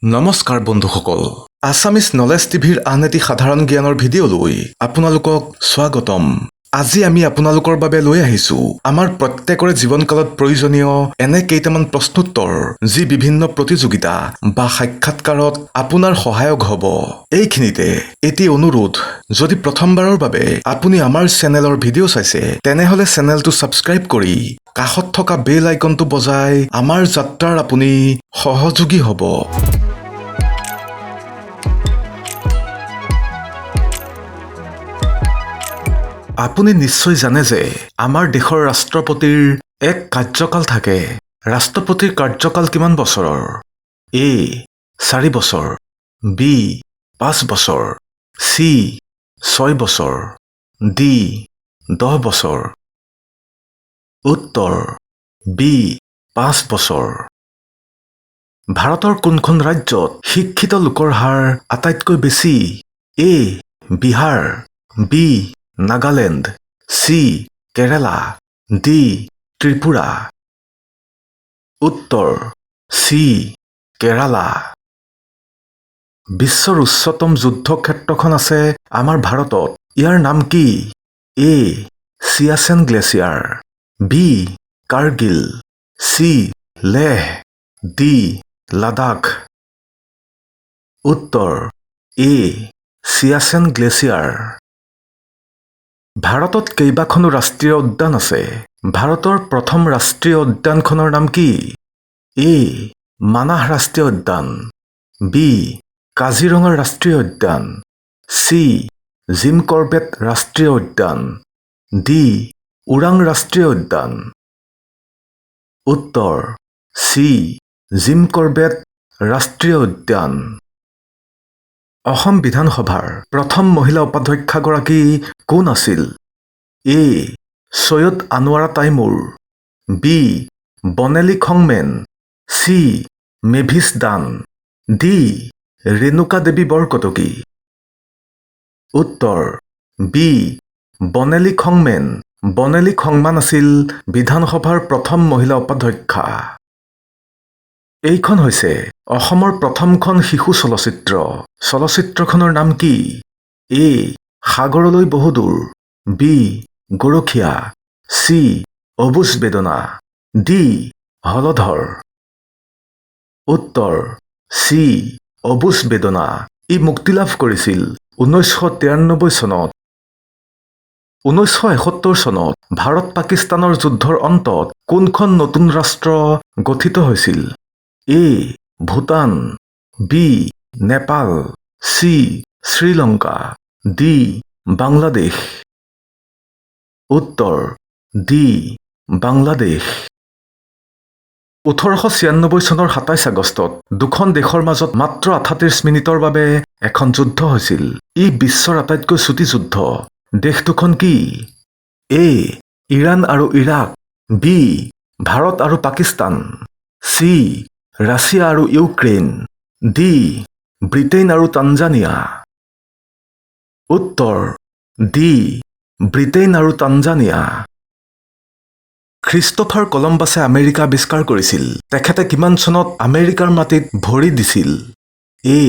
নমস্কাৰ বন্ধুসকল Assamese knowledge টিভিৰ আন এটি সাধাৰণ জ্ঞানৰ ভিডিঅ'লৈ আপোনালোকক স্বাগতম আজি আমি আপোনালোকৰ বাবে লৈ আহিছো আমাৰ প্ৰত্যেকৰে জীৱনকালত প্ৰয়োজনীয় এনে কেইটামান প্ৰশ্নোত্তৰ যি বিভিন্ন প্ৰতিযোগিতা বা সাক্ষাৎকাৰত আপোনাৰ সহায়ক হ'ব এইখিনিতে এটি অনুৰোধ যদি প্ৰথমবাৰৰ বাবে আপুনি আমাৰ চেনেলৰ ভিডিঅ' চাইছে তেনেহলে চেনেলটো সাবস্ক্ৰাইব কৰি কাষত থকা বেল আইকনটো বজাই আমাৰ যাত্ৰাৰ আপুনি সহযোগী হ'ব আপুনি নিশ্চয় জানে যে আমাৰ দেশৰ ৰাষ্ট্ৰপতিৰ এক কাৰ্যকাল থাকে ৰাষ্ট্ৰপতিৰ কাৰ্যকাল কিমান বছৰৰ এ 4 বছৰ বি 5 বছৰ সি 6 বছৰ ডি 10 বছৰ উত্তৰ বি 5 বছৰ ভাৰতৰ কোনখন ৰাজ্যত শিক্ষিত লোকৰ হাৰ আটাইতকৈ বেছি এ বিহাৰ বি নাগালেণ্ড সি কেৰালা ডি ত্ৰিপুৰা উত্তৰ সি কেৰালা বিশ্বৰ উচ্চতম যুদ্ধক্ষেত্ৰখন আছে আমাৰ ভাৰতত ইয়াৰ নাম কি এ চিয়াচেন গ্লেচিয়াৰ বি কাৰ্গিল সি লেহ ডি লাডাখ উত্তৰ এ চিয়াচেন গ্লেচিয়াৰ ভাৰতত কেইবাখনো ৰাষ্ট্ৰীয় উদ্যান আছে ভাৰতৰ প্ৰথম ৰাষ্ট্ৰীয় উদ্যানখনৰ নাম কি এ মানাহ ৰাষ্ট্ৰীয় উদ্যান বি কাজিৰঙা ৰাষ্ট্ৰীয় উদ্যান সি জিম কৰবেট ৰাষ্ট্ৰীয় উদ্যান ডি ওৰাং ৰাষ্ট্ৰীয় উদ্যান উত্তৰ সি জিম কৰবেট ৰাষ্ট্ৰীয় উদ্যান অসম বিধানসভাৰ প্ৰথম মহিলা উপাধ্যক্ষগৰাকী কোন আছিল এ সৈয়দ আনোৱাৰা তাইমুৰ বি বনেলি খংমেন সি মেভিছ দান ডি ৰেণুকা দেৱী বৰকটকী উত্তৰ বি বনেলি খংমেন বনেলি খংমান আছিল বিধানসভাৰ প্ৰথম মহিলা উপাধ্যক্ষা এইখন হৈছে অসমৰ প্ৰথমখন শিশু চলচ্চিত্ৰ চলচ্চিত্ৰখনৰ নাম কি এ সাগৰলৈ বহুদূৰ বি গৰখীয়া সি অবুজ বেদনা ডি হলধৰ উত্তৰ সি অবুজ বেদনা ই মুক্তিলাভ কৰিছিল 1993 চনত 1971 চনত ভাৰত পাকিস্তানৰ যুদ্ধৰ অন্তত কোনখন নতুন ৰাষ্ট্ৰ গঠিত হৈছিল এ ভূটান বি নেপাল সি শ্ৰীলংকা ডি বাংলাদেশ উত্তৰ ডি বাংলাদেশ 1896 চনৰ 27 আগষ্টত দুখন দেশৰ মাজত মাত্ৰ 38 মিনিটৰ বাবে এখন যুদ্ধ হৈছিল ই বিশ্বৰ আটাইতকৈ চুটি যুদ্ধ দেশ দুখন কি এ ইৰাণ আৰু ইৰাক বি ভাৰত আৰু পাকিস্তান সি ৰাছিয়া আৰু ইউক্ৰেইন ডি ব্ৰিটেইন আৰু তানজানিয়া উত্তৰ ডি ব্ৰিটেইন আৰু তানজানিয়া খ্ৰীষ্টফাৰ কলম্বাছে আমেৰিকা আৱিষ্কাৰ কৰিছিল তেখেতে কিমান চনত আমেৰিকাৰ মাটিত ভৰি দিছিল এ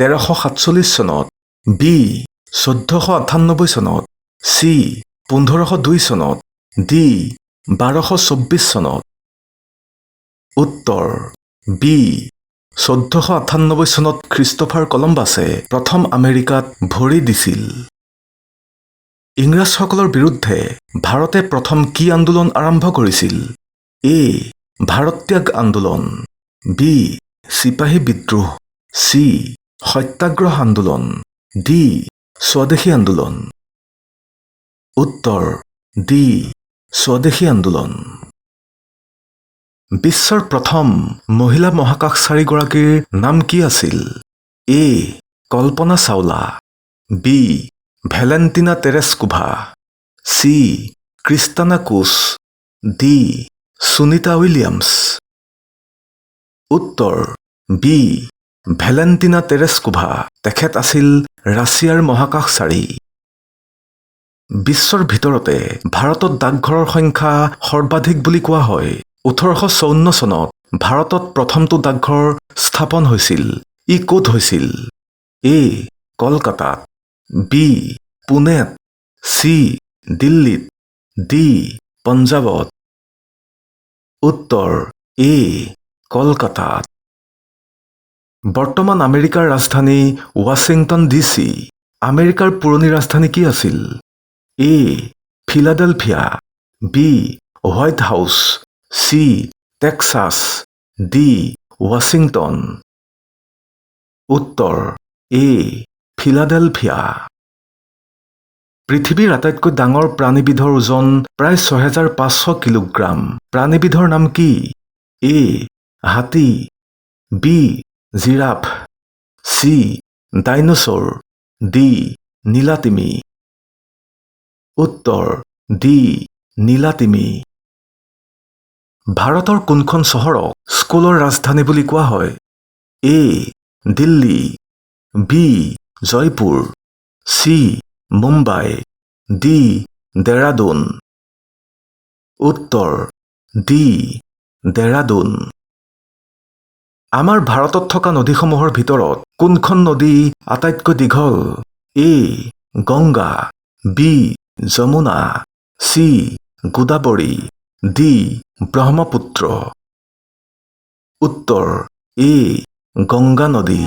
1347 চনত বি 1498 চনত সি 1502 চনত ডি 1224 চনত উত্তৰ বি 1498 চনত খ্ৰীষ্টফাৰ কলম্বাছে প্ৰথম আমেৰিকাত ভৰি দিছিল ইংৰাজসকলৰ বিৰুদ্ধে ভাৰতে প্ৰথম কি আন্দোলন আৰম্ভ কৰিছিল এ ভাৰত ত্যাগ আন্দোলন বি চিপাহী বিদ্ৰোহ সি সত্যাগ্ৰহ আন্দোলন ডি স্বদেশী আন্দোলন উত্তৰ ডি স্বদেশী আন্দোলন বিশ্বৰ প্ৰথম মহিলা মহাকাশচাৰীগৰাকীৰ নাম কি আছিল এ কল্পনা চাওলা বি ভেলেণ্টিনা তেৰেস্কোভা সি ক্ৰিষ্টানা কোচ ডি সুনিতা উইলিয়ামছ উত্তৰ বি ভেলেণ্টিনা তেৰেস্কোভা তেখেত আছিল ৰাছিয়াৰ মহাকাশচাৰী বিশ্বৰ ভিতৰতে ভাৰতত ডাকঘৰৰ সংখ্যা সৰ্বাধিক বুলি কোৱা হয় 1854 চনত ভাৰতত প্ৰথমটো ডাকঘৰ স্থাপন হৈছিল ই ক'ত হৈছিল? এ. কলকাতাত, বি. পুনেত, চি. দিল্লীত, ডি. পঞ্জাৱত। উত্তৰ এ. কলকাতাত। বৰ্তমান আমেৰিকাৰ ৰাজধানী ৱাশ্বিংটন DC। আমেৰিকাৰ পুৰণি ৰাজধানী কি আছিল? A. Philadelphia, B. White House, C. Texas, D. Washington. উত্তৰ এ. ফিলাডেলফিয়া। পৃথিৱীৰ আটাইতকৈ ডাঙৰ প্ৰাণীবিধৰ ওজন প্ৰায় 6500 কিলোগ্ৰাম। প্ৰাণীবিধৰ নাম কি? এ. হাতী, B. Giraffe, C. Dinosaur, D. নীলাতিমি। উত্তৰ ডি. নীলাতিমি। ভাৰতৰ কোনখন চহৰক স্কুলৰ ৰাজধানী বুলি কোৱা হয়? A. Delhi, B. Jaipur, C. Mumbai, D. Dehradun. উত্তৰ ডি. দেৰাডুন। আমাৰ ভাৰতত থকা নদীসমূহৰ ভিতৰত কোনখন নদী আটাইতকৈ দীঘল? A. Ganga, B. Yamuna, C. Godavari, D. Brahmaputra. উত্তৰ এ. গংগা নদী।